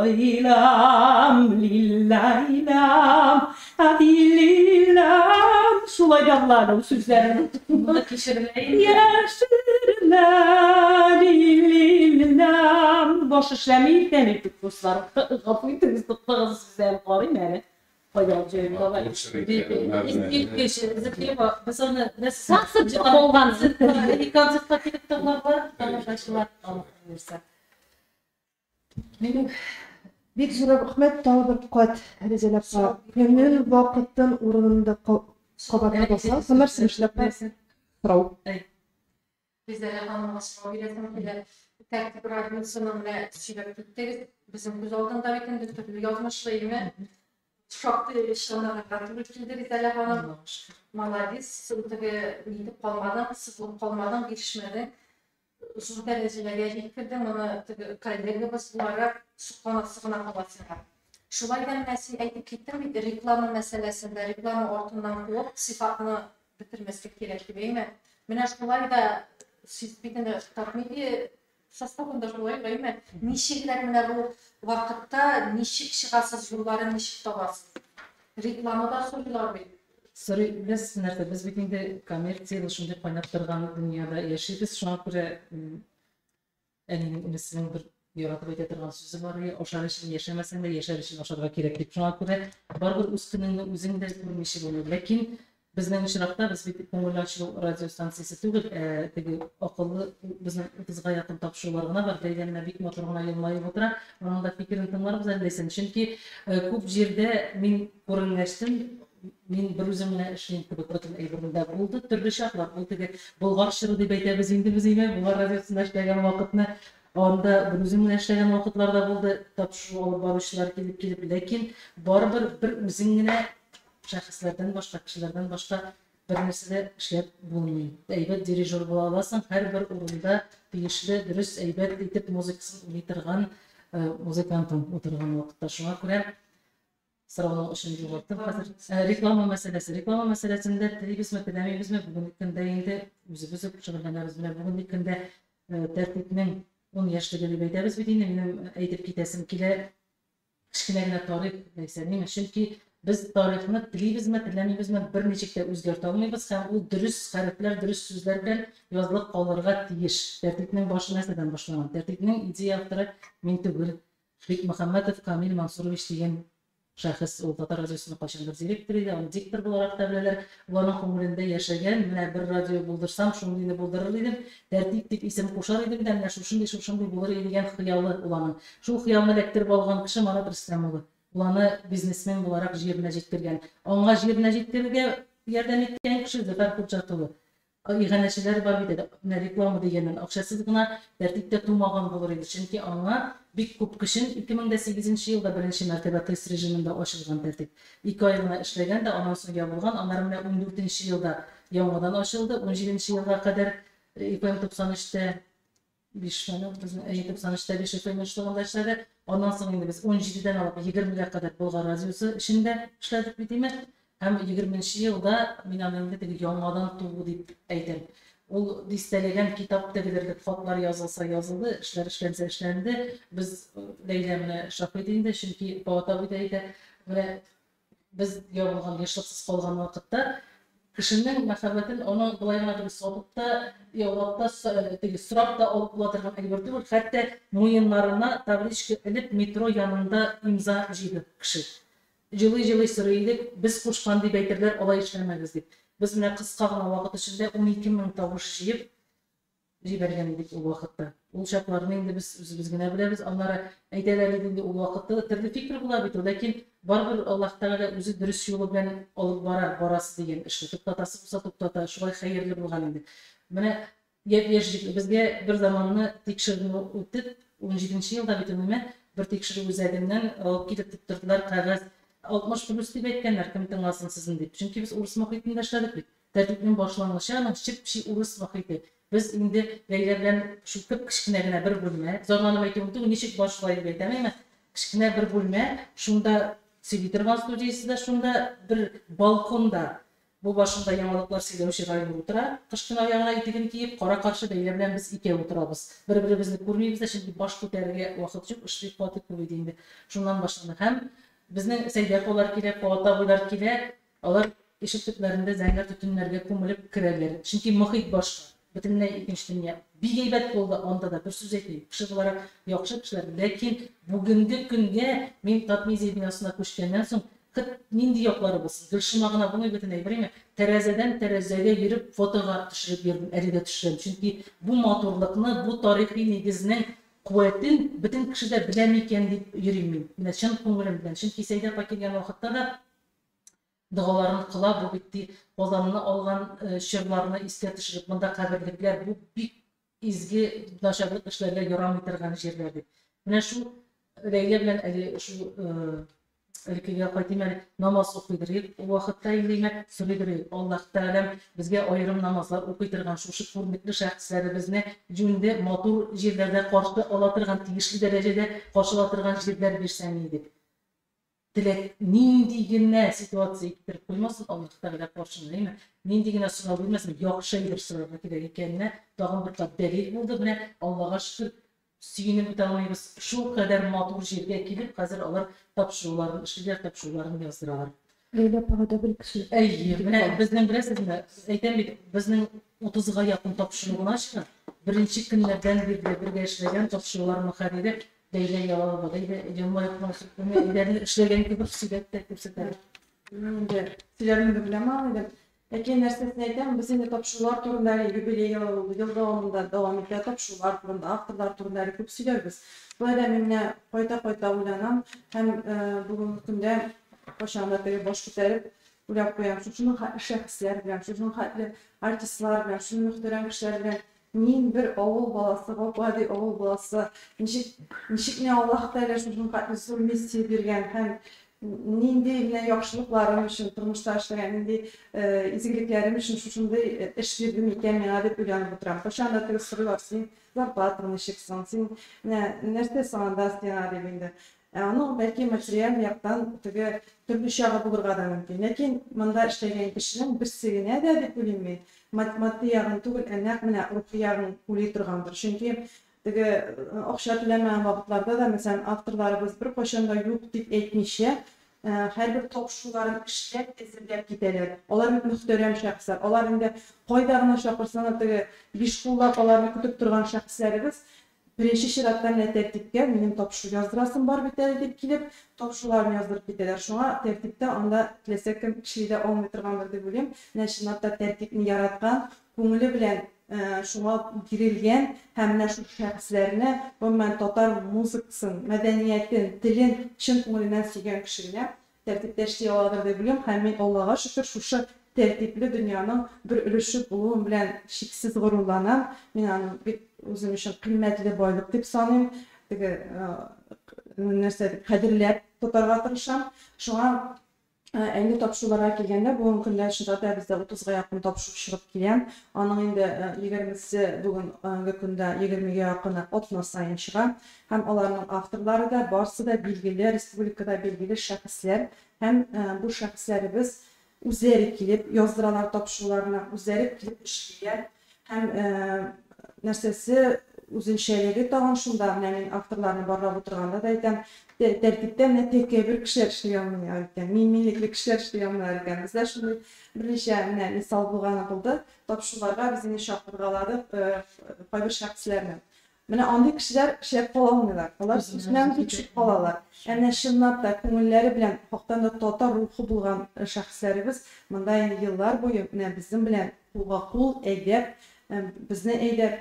Speaker 8: Oylam lillaylam, lillaylam. Şulay Allah'ın sözlerini
Speaker 1: Bunu kişirmeyin.
Speaker 8: yaşırla lillaylam.
Speaker 1: Bilmem, boş işlemeyi demek dostlar. Kapıyı tıkız güzel qarayım yani. Hayalcıyım da var. İlk kişi zikri var. Mesela ne saksıcı olgan zikri konsertga ketip toplar var. Tamaşaçılar Allah versin.
Speaker 5: Benim bir jura rahmet tağ bir kat rezelap var. Memnun vakıttan urununda qabatla bolsa, sınır sınışlap sırau.
Speaker 10: Bizlere anlamasına biletim bile tertip radyosunun sürekli gittik. Bizim göz aldığında bütün türlü yazmışlığımı çok işlemler katılıp kildi. Bizlere hanım maladis, sınıfı gidip kalmadan, sıfırlık kalmadan girişmedi. Uzun derecelerge getirdim, onu kaloriyga basılarak sıkına kalasınlar. Şulaydan mesela aytıp gittim, reklama meselesinde, reklama ortamından koyup sıfatını bitirmeslik gerek gibiyim. Mine şulay da siz bitinde takmidi sastavında şulay gayme. Nişikler mine bu vakitte nişik çıgasız yolları nişik tabasız. Reklamada sorular bey.
Speaker 1: Sorry, biz bitinde kommersiya şunday qaynab turgan dünyada yaşayız. Şuna göre Ali'nin ünisinin bir yaratып ayta turgan sözü var ya, oşar için yaşamasan da yaşar için oşarga kerak deb. Şuna göre baribir o'z kuningni o'zingda ko'rinishi bo'ladi. Lekin bizning ishroqda biz bitta ko'ngil ochuvchi radio stansiyasi tugul, tegi aqlli bizning bizga yaqin topshiriqlarga bor. Deganlar bik motorga yilmayib o'tira. Uning da fikrini tinglar biz deysan. Chunki ko'p yerda men ko'rinlashdim. Men bir o'zim bilan ishlayman deb o'tirdim ayrimda bo'ldi. Turli shaxlar bo'ldi. Bulg'or shiri deb aytamiz endi biz nima Bulg'or radiosida ishlagan vaqtni onda bir o'zim bilan ishlagan vaqtlarda bo'ldi. Topshiriq olib boruvchilar kelib, lekin baribir bir o'zingina shaxslardan boshqa kishilardan boshqa bir narsada ishlab bo'lmaydi. Aybat dirijor bo'la olasan, har bir o'rinda tegishli, durust, aybat etib muzikasini o'ynatirgan muzikantning o'tirgan vaqtda shunga ko'ra Sıralarının işini yoğurttum. Reklama meselesi. Reklama meselesinde televizyon televizyonda bugün kında indi üzübüzü şugullanarız bilen bugün kında tertipinin 10 yaşlı gelip aytamiz bitinde benim aytib ketasim kile kichkinagina tarix deysan. Chunki biz tarixni tilaymizmi, tilaymizmi bir nechikda o'zgartira olmaymiz ham u durust harflar, durust so'zlar bilan yozilib qoldirga tegish. Tertipning boshi narsadan boshlanadi. Tertipning ideya avtori men tugul Bek Muhammadov Kamil Mansurovich degan şahıs o Tatar Radyosu'nun qachondir direktor edi, onu diktor bo'laraq tablalar. Ularning ko'nglida yashagan, mana bir radio bo'ldirsam, shunday bo'ldirar edim, tartib deb ism qo'shar edim, mana shunday bo'lar degan xiyoli ularning. Shu xiyolni lektirib olgan kishi mana Islamovlar. Ularni biznesmen bo'laraq yerine yetkazgan. Onga yerine yetkazgan yordam etgan kishi Zafar Hujjatova. İğanəçilər var bir də reklama degəndən akşasızlığına tərtibdə tutmağan olur idi. Çünki ona bir ko'p kişinin 2008 yılda birinci mərtəbə test rejimində açılған tərtib. 2 aylığına işləgən də ondan sonra yapılған. Onların 14 yılda yanmadan açıldı. 17 yılga kadar FM 93'te 5 FM işləgəndə işlədi. Ondan sonra indi biz 17'den alıp 20'ye kadar Bulgar radyosu işinde işlədik bitimi. Hem 20. yılda minamende de yanmadan tuğu deyip aytım. O listelegen kitaptagilerlik fatlar yazılsa yazıldı, işler işlense işlendi. Biz Leylem'le şak edeyinde çünkü Bağatabi deydi ve biz yapılgan yaşlıksız kalgan vakitte kişinin mehabetin onu bulayına bir soğukta, yolda sırap da olup bulatırgan elbette var. Hatta muyunlarına tabliçki edip metro yanında imza jiydi kişi. Жылы сұрайды, біз қошқанды бәйтерлер олай işlememiz deyip. Biz mine kısqa gına vaqt içinde 12.000 tavuş jiyip jibərgen edik o vaqtda. Ol şaplarını indi biz gine biliriz. Onlara aytələr edildi o vaqtda türlü fikir bula bit. Lakin baribir Allah Taala özü dürüst yolu bilen alıp barası degen işni to'xtatasi bo'lsa to'xtata, shulay xayrli bo'lgan edi. Mana bizga bir zamanni tekshiruvni o'tib 17-yilda bitimime bir tekshiruv o'zadimdan olib ketib turdilar qog'oz 60 plus deb aytganlar, kim tinglasin sizin deb. Chunki biz o'ris muhitida ishladik. Tartibning boshlanishi ana ship o'ris muhiti. Biz endi Leyla bilan shu kichkinagina bir bo'lma, zorlanib aytayapti, u nechik boshlaydi deb aytaman. Kichkina bir bo'lma, shunda Silitrvan studiyasida, shunda bir balkonda bu boshida yangiliklar сөйләүче g'ayr o'tira. Qishkin oyog'ina etigini kiyib, qora qarshi Leyla bilan biz ikki o'tiramiz. Bir-birimizni ko'rmaymiz, chunki bosh ko'tarishga vaqt yo'q, ishlik qotib qo'ydi endi. Shundan boshlandi ham bizning Seydakolar kelib, Po'ataboylar kelib, ular eshik tutlarında zanglar tütünlerge ko'milib kirarlar. Chunki muhit boshqa. bütünlüğe ikinci dünya. Bir geybet oldu onda da bir söz etmeyeyim. Kişi olarak yoksa kişiler. Lakin bugünkü günde men Tatmizi binasına koşkenden soň kıt nindi yoklары bolsun. Gülşümagına bunu bütünlüğe bileyim. Terezeden terezeye yürüp fotoğraf düşürüp yerdim, eride düşürüyorum. Çünkü bu motorlukni, bu tarihi negizinin kuvvetin bütün kişiler bilemeyken deyip yürüyeyim. Yine şın konuğum bilen. Çünkü Seyda Pakirgen vakitte da dağlarını kıla bu bitti. Ozanını algan şırlarını iste düşürüp bunda kabirlikler bu bir izgi daşarlık işlerle yoram bitirgen yerlerdi. Yine şu Leyla bilen şu ülkeye qaytayım namaz okuyduryp, o vaqtda indi söyledyryp Allah Taala bizge ayırım namazlar okuyturgan şu hurmatly şahslarimizni jünde motor yerlerde qarşı alatırgan tegişli derecede qarşı alatırgan yerler bersen idi. Dilek nindigine situasiya getirip koymasın Allah Taala qarşı neymi? Nindigine sıra bilmesin yok şeydir sıra kerak ekenine dağın bir delil buldu bile Allah'a şükür Suyunun bitirmeyiz. Şu kadar motor yerge kelip hazır alır tapşırılarını, işler tapşırılarını yazdıralar.
Speaker 5: Leyla Pagada bir kişi.
Speaker 1: Bizden bilasizmi? Aytan bizning 30'ga yakın tapşırığına çıkın. Birinci günlerden birge işlegen tapşırılarını xaridi Leyla Yalova deydi. Cumhuriyet Konsolosluğu'nun işlegen gibi sürekli gösterdi.
Speaker 5: Sizlerin de bilemem. Lakin nersesini aytam, biz endi tapşırılar turundagi yubiley yıl davamında devam etken tapşırılar turunda, avtorlar turundagi köp söylerbiz. Bu da menne qayta oylanam, hem bugungi kunda qo'shanlarga bosh ko'tarib uylab qo'yam. Shuni shaxslar bilan, shuni xatli artistlar bilan, shuni muhtaram kishilar bilan men bir ovul balası, vadi ovul balası, nishik ne Allah Taala shuni xatli zulmisti bergan, hem nindi bilen yaxşılıklarım üçün, turmuşda işleyen nindi izgiliklerim üçün şunday iş verdim eken men dep uylanıp oturam. Qo'shanda tez so'raysın, zarpatını çıksın, sen nerede sana da isteyene debinde. Onu belki materyal yaktan türlü şağı bulurga da mümkün. Lakin manda işleyen kişinin bir sigine de dep uylayım. Maddi yağın tugul enak mena ruhi yağın uli turgandır. Çünkü okşatılaman vaqtlarda da mesela avtorlarımız bir qo'shanda yo'q deb aytmishya, her bir topşuların işlep ezilip giderler. Onlar muhterem şahslar. Onlar endi qo'ydagina chaqirsan, besh qo'llab ularni kutib turgan shaxslarimiz birinchi shiratdan tertibga mening topshuv yozdirasim bor bitadi deb kelib, topshuvlarni yozdirib ketadilar. Shunga tertibda onda tilasa kim kishida olmay turgandir deb o'ylayman. Nashinatda tertibni yaratgan, ko'ngli bilan şuna girilgen hem şu şahslarını ben tatar müziksin, medeniyetin, dilin çın konumundan sügen kişiyle tertipleştiği oladır da biliyorum. Hem Allah'a şükür şu tertipli dünyanın bir ülüşü bulun bilen şiksiz gururlanan, ben özüm için kıymetli boyluk dip sanayım, kadirlep tutarga tırışam. Şuna endi topşulara kelgende bugün günler şunda bizde 30'ga yakın topşup çıkıp kelgan. Onun endi 20'si bugünkü günde 20'ge yakın otna sayın çıkan. Hem onların avtorları da barысы da bilgili, respublikada bilgili şahslar. Hem bu şahsları biz üzeri kelip yazdıralar topşularına üzeri kelip işleyen. Hem nersesi uzun şeyleri tağın şunda men avtorlarını barlap oturganda da aytam tertipte mene tekke bir kişiler işleyenler ekan, minlikli kişiler işleyenler ekan. Bizler şunu bir neçe misal bulgаны buldu. Topşularga bizini şaqırgaladık, bir şahslarını. Mene anday kişiler qala almıyorlar. Onlar sizden küçük qalalar. Yani şunlap da ko'ngilleri bilen haqdan da total ruhu bulgan şahslarımız mınday yıllar boyu bizim bilen qul eydep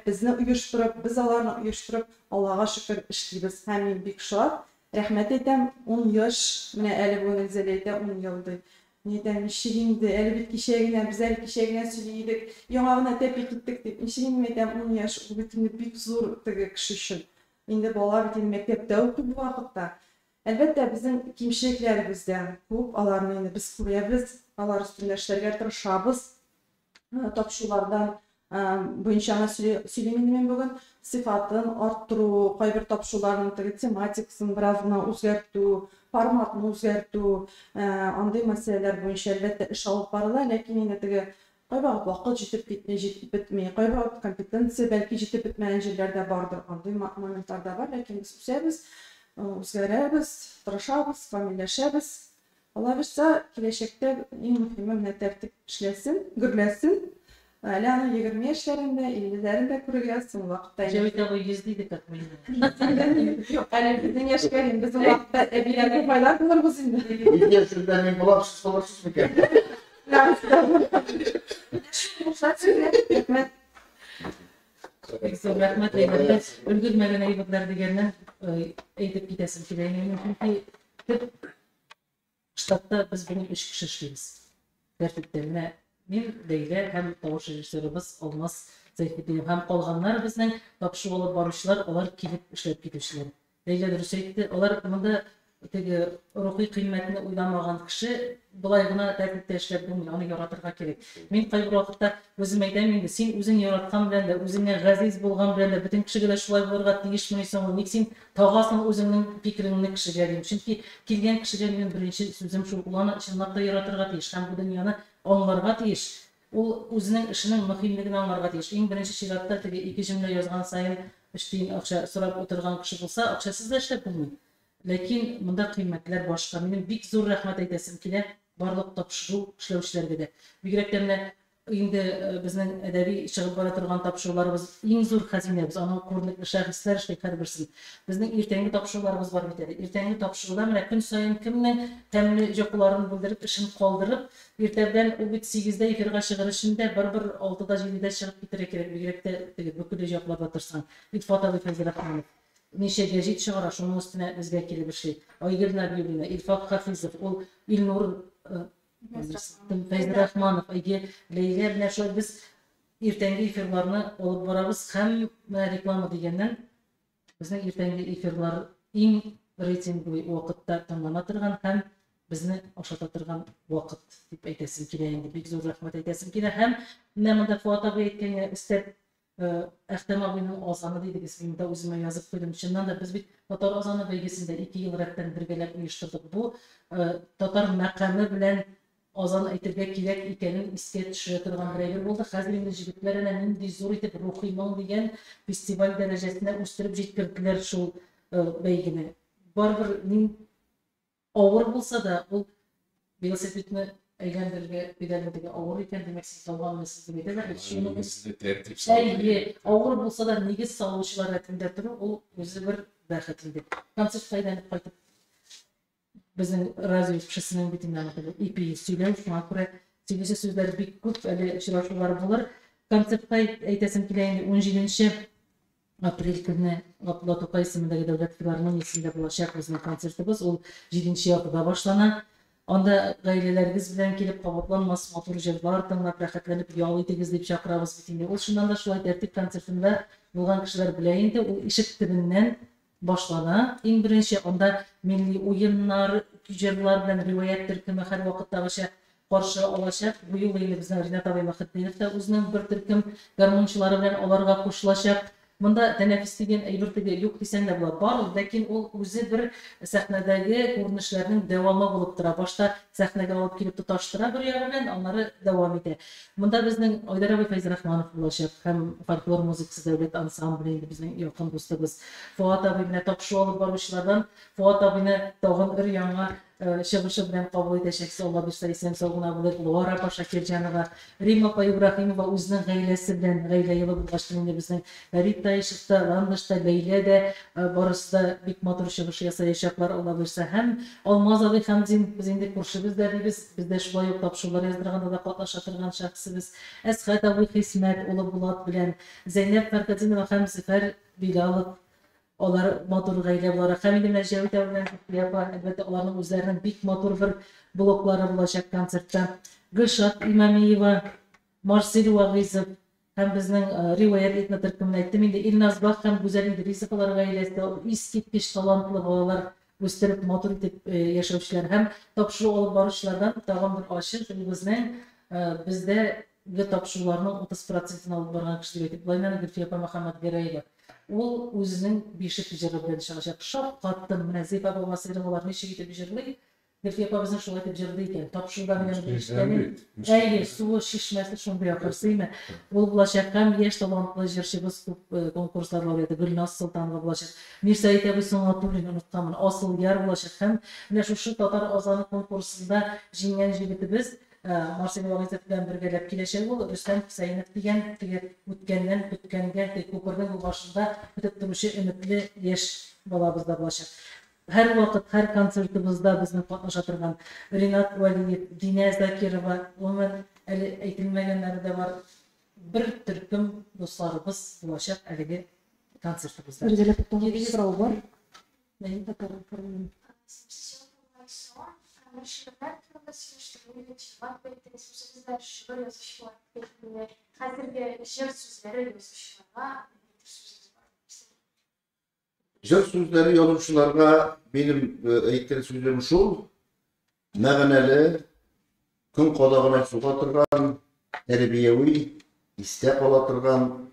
Speaker 5: bizni uyuşturup, biz alarını uyuşturup Allah'a şükür işleybiz. Hemen bir kişi var. Rahmet etem 10 yaş, mene eli bunu izleyde 10 yıldı. Neden işirindi, eli bir kişiye biz el kişiye söyleydik. Yağına tepki gittik deyip, işirin etem 10 yaş, bu bütünü bir zor kişi için. Şimdi bala bitin mektepte okudu bu vakitte. Elbette bizim kimşiliklerimizden ko'p, alarını biz kuruyabiliriz, alar üstünde işlerge tırışabız. Topşulardan boyunca söyleyeyim men bugün sifatın arttırуу, kayber topşularının tematikasını birazına o'zgartуу, formatını o'zgartуу, anday meseleler boyunca elbette iş alıp barılar, lakin endi qaybağı vaqt jetip bitmey, qaybağı kompetensiya belki jetip bitmeyen yerlerde bardır, anday momentlarda var, lakin biz o'zgaramiz, tırışabız, familiyashamiz. Allah bilsa, kelajakda eng muhimi tertip işlesin, gürlesin. Әле аны 20 яшьләрендә, 50-ләрендә күргәнсең вакытта.
Speaker 1: Җәвит абый йөздейді как минимум.
Speaker 5: Юк, әле безнең яшькә безнең вакытта әбиләргә байлар булырбыз инде.
Speaker 9: İlk yaşında min bulak siz olursunuz mu ki?
Speaker 1: Бик зур рәхмәт әйтергә өлгермәгән әйберләр дигәннән әйтеп китәсем килә. Чөнки штатта без бүген 3 кеше эшлибез. Тәртиптә менә мин, Ләйлә һәм тавыш режиссерыбыз Алмаз Зәйфетдинов һәм калганнар безнең тапшыру алып баручылар, алар килеп эшләп китүчеләр. Ләйлә дөрес әйтте, алар монда теге рухи кыйммәтне уйламаган кеше болай гына тәртиптә эшләп булмый, аны яратырга кирәк. Мин кайбер вакытта үзем әйтәм инде, син үзең яраткан белән дә, үзеңә газиз булган белән дә бөтен кешегә дә шулай булырга тиешме соң, ник син тагасың үзеңнең фикереңне кешегә дим. Чөнки килгән кешегә минем беренче сүзем шул, уланы чынлап да яратырга тиеш һәм бу дөньяны аңларга тиеш. Ул үзенең эшенең мөһимлеген аңларга тиеш. Иң беренче чиратта теге 2 җөмлә язган сайын 3 тиен акча сорап утырган кеше булса, акчасыз да эшләп булмый. Ләкин монда кыйммәтләр башка. Минем бик зур рәхмәт әйтәсем килә барлык тапшыру эшләүчеләргә дә. Бигрәк тә менә инде безнең әдәби чыгып бара торган тапшыруларыбыз иң зур хәзинәбез. Аның күренекле шәхесләр эшли һәрберсен. Безнең иртәнге тапшыруларыбыз бар бит әле. Иртәнге тапшыруда менә көн саен кемнең тәмле җокларын белдереп, эшен калдырып, иртәдән ул бит 8дә эфирга чыгыр өчен дә бер 6да 7дә чыгып китәргә кирәк. Бигрәк тә теге бүкеле җокларга торсын. Итфат абый Фәйзрахманов ничә гәҗит чыгара, шуның өстенә безгә килеп эшли. Айгөл Нәбиуллина, Илфат Хафизов, ул Илнур Фәйзрахманов, Ләйлә белән шулай без иртәнге эфирларны алып барабыз һәм реклама дигәннән безнең иртәнге эфирлар иң рейтинглы вакытта тыңлана торган һәм безне ашата торган вакыт дип әйтәсем килә инде. Бик зур рәхмәт әйтәсем килә һәм менә монда Фуат абый әйткәнгә өстәп Әхтәм абыйның азаны дидегез, мин дә үземә язып куйдым. Чыннан да без бит татар азаны бәйгесендә 2 ел рәттән бергәләп оештырдык. Бу татар мәкаме белән азан әйтергә кирәк икәнен искә төшерә торган бер әйбер булды. Хәзер инде җегетләр әнә нинди зур итеп рухи моң дигән фестиваль дәрәҗәсенә үстереп җиткерделәр шул бәйгене. Барбер мин авыр булса да, ул велосипедны әйләндергә педалендәге авыр икән димәк, сез талганмысыз дип әйтәләр. Шуны авыр булса да нигез салучылар рәтендә тору, ул үзе бер бәхет инде. Концерт файданып кайтып безнең радио кешесенең битеннән ипи сөйләү, шуңа күрә сөйләшә сүзләр бик күп, әле очрашулар булыр. Концертка әйтәсем килә инде 17 апрель көнне Габдулла Тукай исемендәге дәүләт филармониясендә булачак безнең концертыбыз. Ул 7 апрельдә башлана. Анда гаиләләрегез белән килеп кабатланмас матур җырлар тыңлап рәхәтләнеп ял итегез дип чакырабыз бит инде. Ул шуннан да шулай тәртип концертында булган кешеләр белә инде. Ул ишек төбеннән башлана. Иң беренче анда милли уеннар, җырлар белән риваять төркеме һәр вакыттагыча каршы алачак. Бу юлы инде безнең Ринат абый Мөхәммәдов та үзенең бер төркем гармончылары белән аларга кушылачак. Монда тәнәфис дигән әйбер теге юк дисәң дә була. Бар, ләкин ул үзе бер сәхнәдәге күренешләрнең дәвамы булып тора. Башта сәхнәгә алып килеп тоташтыра бер ягы белән, аннары дәвам итә. Монда безнең Айдар абый Фәйзрахманов булачак һәм фольклор музыкасы дәүләт ансамбле инде безнең якын дустыбыз. Фуат абый белән тапшыру алып баручылардан Фуат абыйны тагын бер яңа чыгышы белән кабул итәчәксез. Алла бирсә исән сау гына булып, Луара Паша Кирҗанова, Рима Ибраһимова үзенең гаиләсе белән гаилә елы булгач инде безнең Фәрит Таишевта, Ландышта, Ләйлә дә барысы да бик матур чыгыш ясаячаклар. Алла бирсә һәм Алмаз абый Хәмзин без инде күршебез дә дибез. Бездә шулай ук тапшырулар яздырганда да катнаша торган шәхсебез. Әсхәт абый Хисмәт улы Булат белән Зәйнәп Фәркәтдинова һәм Зөфәр Билалов. Алар матур гаилә буларак һәм инде Җәвит абый белән Япа, әлбәттә аларның үзләренең бик матур бер блоклары булачак концертта. Гөлшат Имамиева, Марсель Вагызов һәм безнең риваять итмә төркеменә әйттем инде Илназ Бах һәм Гүзәл Идрисовлар гаиләсе искиткеч талантлы балалар үстереп матур итеп яшәүчеләр һәм тапшыру алып баручылардан тагын бер ачык безнең бездә тапшыруларның 30% алып барган кеше дип әйтеп, Лайнан Гөлфия Мөхәммәд Гәрәева. Ул үзенең бишек җыры белән чыгачак. Шаккаттым, менә Зифа Бабасыровалар ничек итеп җырлый. Гөлфия безнең шулай итеп җырлый икән. Тапшыруда менә эшләгән. Әйе, суы шишмәсе шундый акырсыймы. Ул булачак һәм яшь талантлы җырчыбыз күп конкурслар лауреаты Гөлназ Солтанова булачак. Мирсәет абый Соңатуллин онытканмын. Асыл яр булачак һәм менә шушы татар азаны конкурсында җиңгән җегетебез Marcel Вағизов белән бергәләп киләчәк ул. Рөстәм Хусәйнов дигән теге үткәннән көткәнгә күпернең бу башында көтеп торучы өметле яшь балабыз да булачак. Һәр вакыт, һәр концертыбызда безнең катнаша торган Ринат Валиев, Динә Закирова, гомумән әле әйтелмәгәннәре дә бар. Бер төркем дусларыбыз булачак әлеге концертыбызда.
Speaker 5: Ризалә токтоган сорау бар.
Speaker 2: Şiirler turunda söyleştirmeyi çıkmak ve sözler şiir yazışlar ve hazırda şiir sözleri yazışlarına
Speaker 9: Jır sözleri yazışlarga benim aytgan sözlerim şol. Мәгънәле, күн кадагына суга торган, тәрбияви, истәп ала торган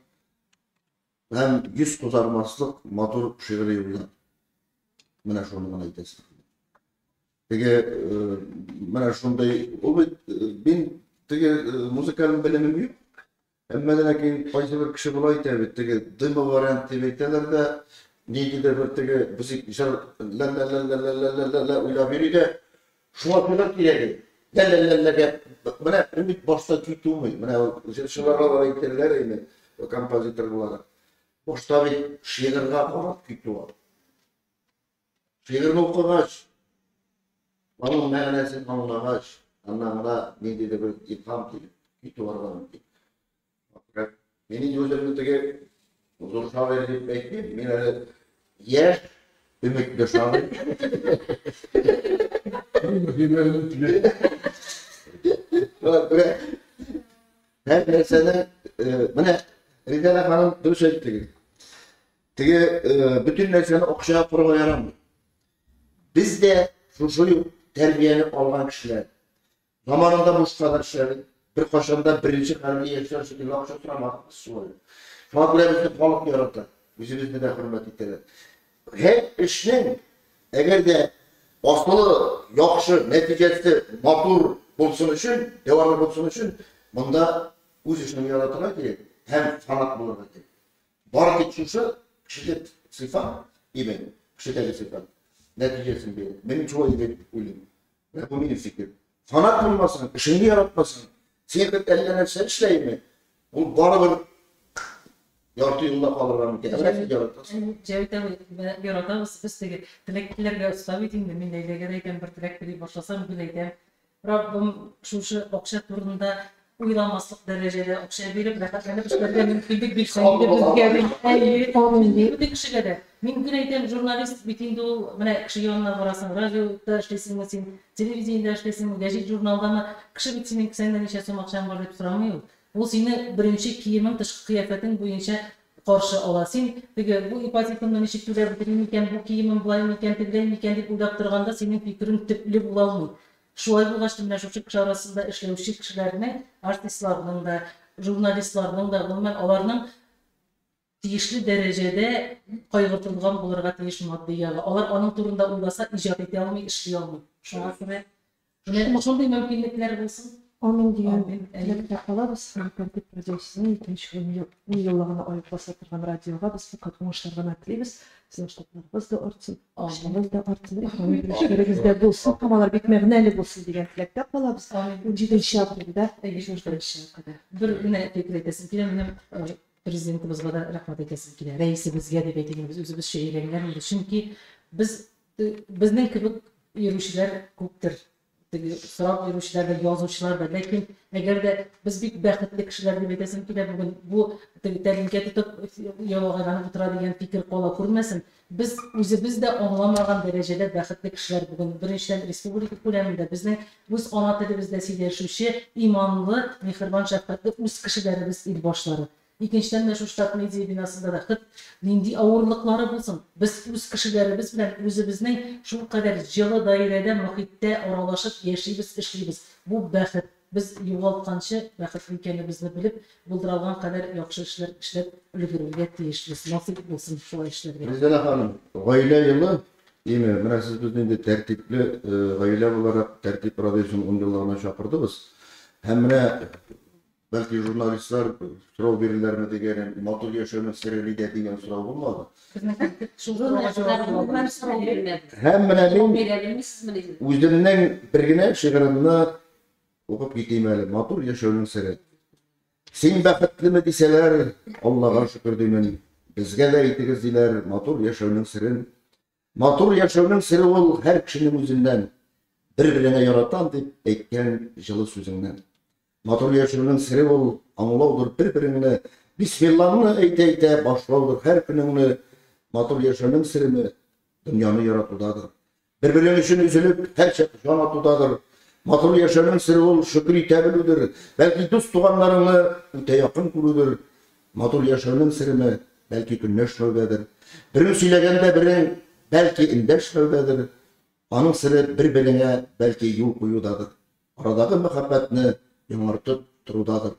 Speaker 9: һәм йөз кузармаслык матур шигъри юллар. Менә шуны гына әйтәсем. Теге менә шундай мин теге музыкаль белемем юк. Әмма ләкин кайсы бер кеше була әйтә бит, теге дыма вариант дип әйтәләр дә, нидер бер теге без ишар ла уйлап йөридә, шуңа күрә кирәк. Ләләләләгә менә ümit башта китүме, менә җырчыларга да әйтәләр инде, композиторлар. Башта бит шигырьгә карап китү. Шигырьне укыгач, аның мәгънәсен аңлагач, аннан нидер бер илһам килеп китү барган. Menin gözümdeki zor şair deyip bekleyip, minare yer, ümitli şair. Her nersene, bana Rizal Hanım dürüst etti. Bütün nerseni okşaya kurma yaramıyor. Biz de şu terbiyeni olan kişiler, zamanında bu kadar kişilerin, bir koşanda birinci kalbi yaşar şekilde akşam tutamadık suyu. Şu an bize balık yarattı. Yüzümüzde de hürmet ettiler. Her işin eğer de aslı, yakışı, neticesi, matur bulsun için, devamlı bulsun için bunda öz işini yaratına gerek. Hem sanat bulur gerek. Var ki şu kişilik sıfat, iyi kişilik sıfat. Neticesini bilir. Benim çoğu iyi uyum. Ve bu benim fikrim. Sanat bulmasın, işini yaratmasın. Seyirlik ellerine sen işleyeyim mi? Bu bana bir yartı yılda kalırlar. Gerek yaratasın.
Speaker 1: Cevdet abi yaratamız. Biz de dileklerle ustav edeyim. Min eylegereyken bir dilek bilip başlasam bileydim. Rabbim şu okşat turunda uylanmaslık derecede okşaya verip rakatlanıp işlerle mümkünlük bir şekilde bizge bir kişiyle de. Mümkün eydem jurnalist bitinde o kişi yanına varasın, radyoda işlesin misin, televizyonda işlesin mi, gazet jurnalda mı, kişi bitsin senden işe son akşam var deyip soramıyor. O seni birinci kiyimin, dışkı kıyafetin boyunca karşı alasın. Peki bu ipatikimden işi türer bitireyim iken, bu kiyimin bulayım iken, tigileyim iken deyip uydap durğanda senin fikrin tüplü bulamıyor. Şuay bulgaçtı mene şu kişi arasında işlevşi kişilerine, artistlarının da, jurnalistlarının da, onların tiyişli derecede kaygırtılgan bularga tiyiş maddiyaga. Olar onun turunda uylasa icap ete almay, işley almay. Şuna göre şunday mümkünlikler bolsun.
Speaker 5: Amin diyen dilekte kalabız. Tertip projesinin 2. yıllığına oyup basa turgan radioga biz fakat oңuштарга tileybiz. Sizin ştatlarınız da artsın, işleriniz de artsın, ekonomi birleşikleriniz de bulsun, kamalar bek məğnəli bulsun degan tilekte kalabız. 17 apreldə 17
Speaker 1: Bir güne fikir etesin ki, benim prezidentimizga da rahmat etesin ki, reisimizga deb aytganimiz o'zimiz she'rlarimiz chunki bizning kibik yuruvchilar ko'pdir. So'rab yuruvchilar va yozuvchilar bor, lekin agarda biz bek baxtli kishilar deb aytasim ki, bugun bu ta'limga tutib yolg'onlanib o'tiradigan fikr qola ko'rmasin. Biz o'zimizda anglamagan darajada baxtli kishilar bugun birinchidan respublika ko'lamida bizning o'z ona tilimizda so'zlashuvchi iymonli, mehribon, shafqatli o'z kishilarimiz ilboshlari. İkinciden de şu ştat medya binasında da nindi ağırlıkları bulsun. Biz öz kişilerimiz bilen özümüzün şu kadar jılı dairede, muhitte aralaşıp yaşayız, işleyimiz. Bu baxit. Biz yo'qolgancha baxtli ekanimizni bilib, buldiralgan kadar yaxshi ishlar ishlab ulgurishga tegishimiz. Nasib bo'lsin shu ishlarga.
Speaker 9: Rizal Hanım, oila yılı iyi mi? Mana siz bizning de tertipli oila olarak tertip radyosunun 10 yıllarına çağırdınız. Hem belki jurnalistler soru verirler mi degen, matur yaşam meseleli de degen soru bulmadı. Hem özümden birgine şiirinde Okuyup gideyim hele. Matur yaşayanın sırrı. Sen bәхетлеме дисәләр, Аллага шөкер димин. Безгә дә әйтегез диләр, матур яшәүнең сырын. Матур яшәүнең сыры ул һәр кешенең үзеннән. Бер-береңә яратам дип әйткән җылы сүзеңнән. Матур яшәүнең сыры ул аңлаудыр бер-береңне. Бисмиллахны әйтә-әйтә башлаудыр һәр көнеңне. Матур яшәүнең сыры дөньяны яратудадыр. Бер-берең өчен üzülеп, һәр чак җан атудадыр. Матур яшәүнең сыры ул шөкер итә белүдер. Бәлки дус туганнарыңны үтә якын күрүдер. Матур яшәүнең сыры бәлки көнләш нәүбәдер. Берең сөйләгәндә берең бәлки индәш нәүбәдер. Аның сыры бер-береңә бәлки юл куюдадыр. Арадагы мәхәббәтне яңартып турудадыр.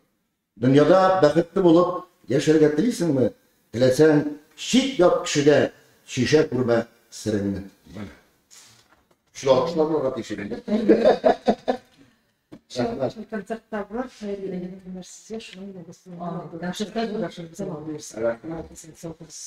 Speaker 9: Дөньяда бәхетле булып яшәргә телисеңме? Теләсәң, чит ят кешегә шишә күрмә сырыңны. Шулай булырга тиешеле.
Speaker 5: Концертта булар, хәерле нәрсә, шуның нигезен.
Speaker 1: Концертта булар, шуның
Speaker 5: Сәлам.
Speaker 1: Рахмәт. Сау булыгыз.